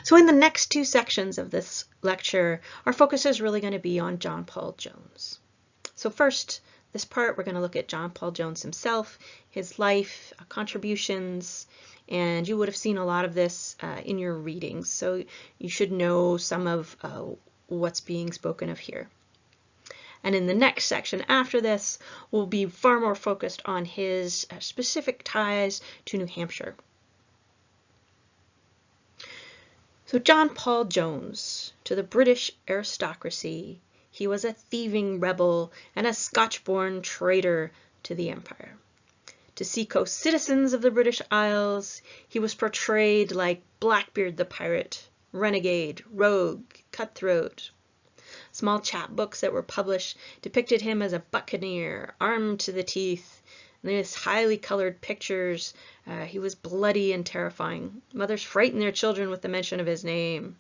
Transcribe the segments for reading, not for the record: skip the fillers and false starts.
So in the next two sections of this lecture, our focus is really going to be on John Paul Jones. So first, this part, we're going to look at John Paul Jones himself, his life, contributions, and you would have seen a lot of this in your readings, so you should know some of what's being spoken of here. And in the next section after this, we'll be far more focused on his specific ties to New Hampshire. So John Paul Jones, to the British aristocracy, he was a thieving rebel and a Scotch-born traitor to the empire. To seacoast citizens of the British Isles, he was portrayed like Blackbeard the pirate, renegade, rogue, cutthroat. Small chapbooks that were published depicted him as a buccaneer, armed to the teeth. And these highly colored pictures, he was bloody and terrifying. Mothers frightened their children with the mention of his name.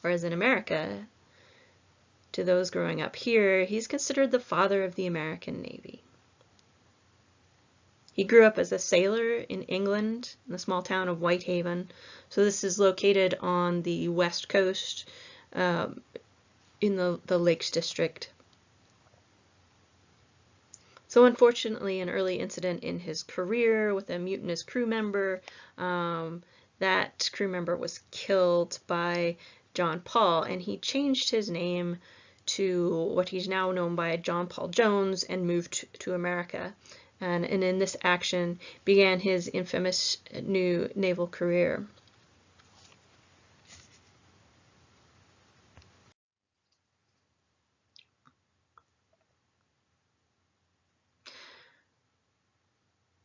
Whereas in America, to those growing up here, he's considered the father of the American Navy. He grew up as a sailor in England, in the small town of Whitehaven. So this is located on the west coast in the Lakes District. So unfortunately, an early incident in his career with a mutinous crew member, that crew member was killed by John Paul, and he changed his name to what he's now known by, John Paul Jones, and moved to America. And in this action began his infamous new naval career.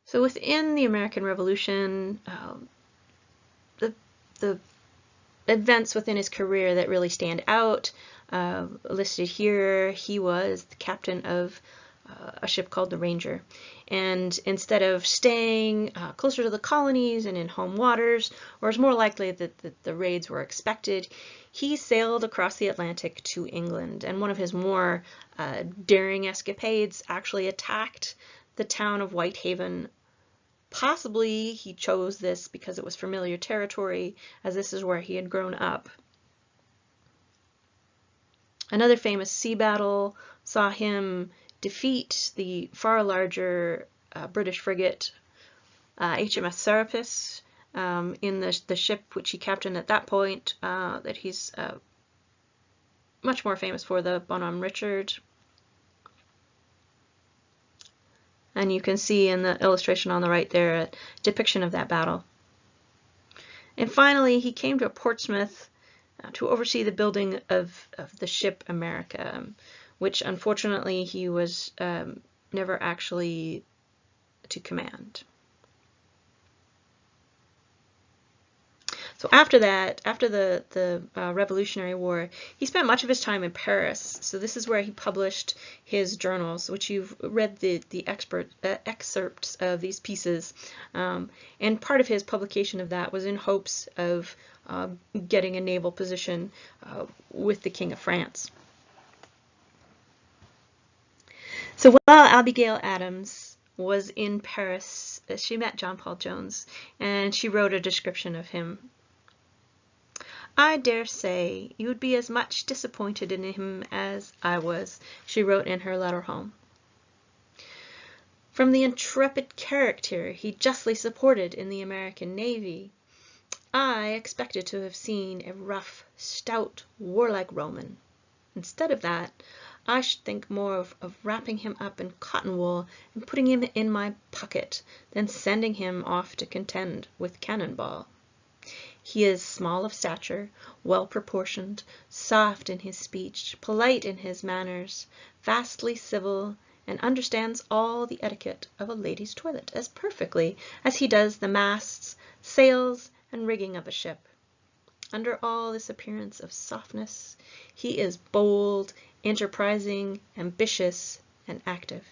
So within the American Revolution, the events within his career that really stand out, listed here, he was the captain of a ship called the Ranger. And instead of staying closer to the colonies and in home waters, or it's more likely that the raids were expected, he sailed across the Atlantic to England. And one of his more daring escapades actually attacked the town of Whitehaven. Possibly he chose this because it was familiar territory, as this is where he had grown up. Another famous sea battle saw him defeat the far larger British frigate HMS Serapis in the ship which he captained at that point, that he's much more famous for, the Bonhomme Richard. And you can see in the illustration on the right there a depiction of that battle. And finally, he came to Portsmouth to oversee the building of the ship America, which unfortunately he was never actually to command. So after that, after the Revolutionary War, he spent much of his time in Paris. So this is where he published his journals, which you've read the excerpts of these pieces. And part of his publication of that was in hopes of getting a naval position with the King of France. So while Abigail Adams was in Paris, she met John Paul Jones, and she wrote a description of him. "I dare say you would be as much disappointed in him as I was," she wrote in her letter home. "From the intrepid character he justly supported in the American Navy, I expected to have seen a rough, stout, warlike Roman. Instead of that, I should think more of wrapping him up in cotton wool and putting him in my pocket than sending him off to contend with Cannonball. He is small of stature, well proportioned, soft in his speech, polite in his manners, vastly civil, and understands all the etiquette of a lady's toilet as perfectly as he does the masts, sails, and rigging of a ship. Under all this appearance of softness, he is bold, enterprising, ambitious, and active.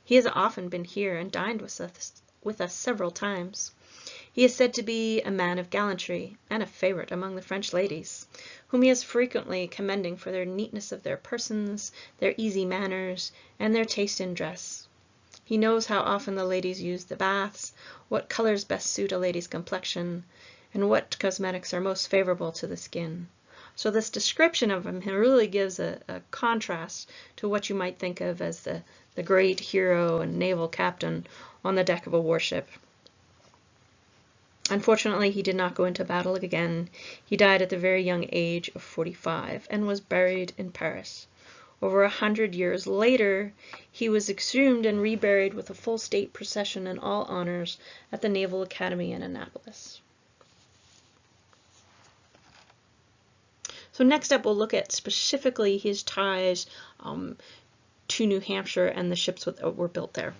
He has often been here and dined with us several times. He is said to be a man of gallantry and a favorite among the French ladies, whom he is frequently commending for their neatness of their persons, their easy manners, and their taste in dress. He knows how often the ladies use the baths, what colors best suit a lady's complexion, and what cosmetics are most favorable to the skin. So this description of him really gives a contrast to what you might think of as the great hero and naval captain on the deck of a warship. Unfortunately, he did not go into battle again. He died at the very young age of 45 and was buried in Paris. Over 100 years later, he was exhumed and reburied with a full state procession and all honors at the Naval Academy in Annapolis. So next up, we'll look at specifically his ties to New Hampshire and the ships that were built there.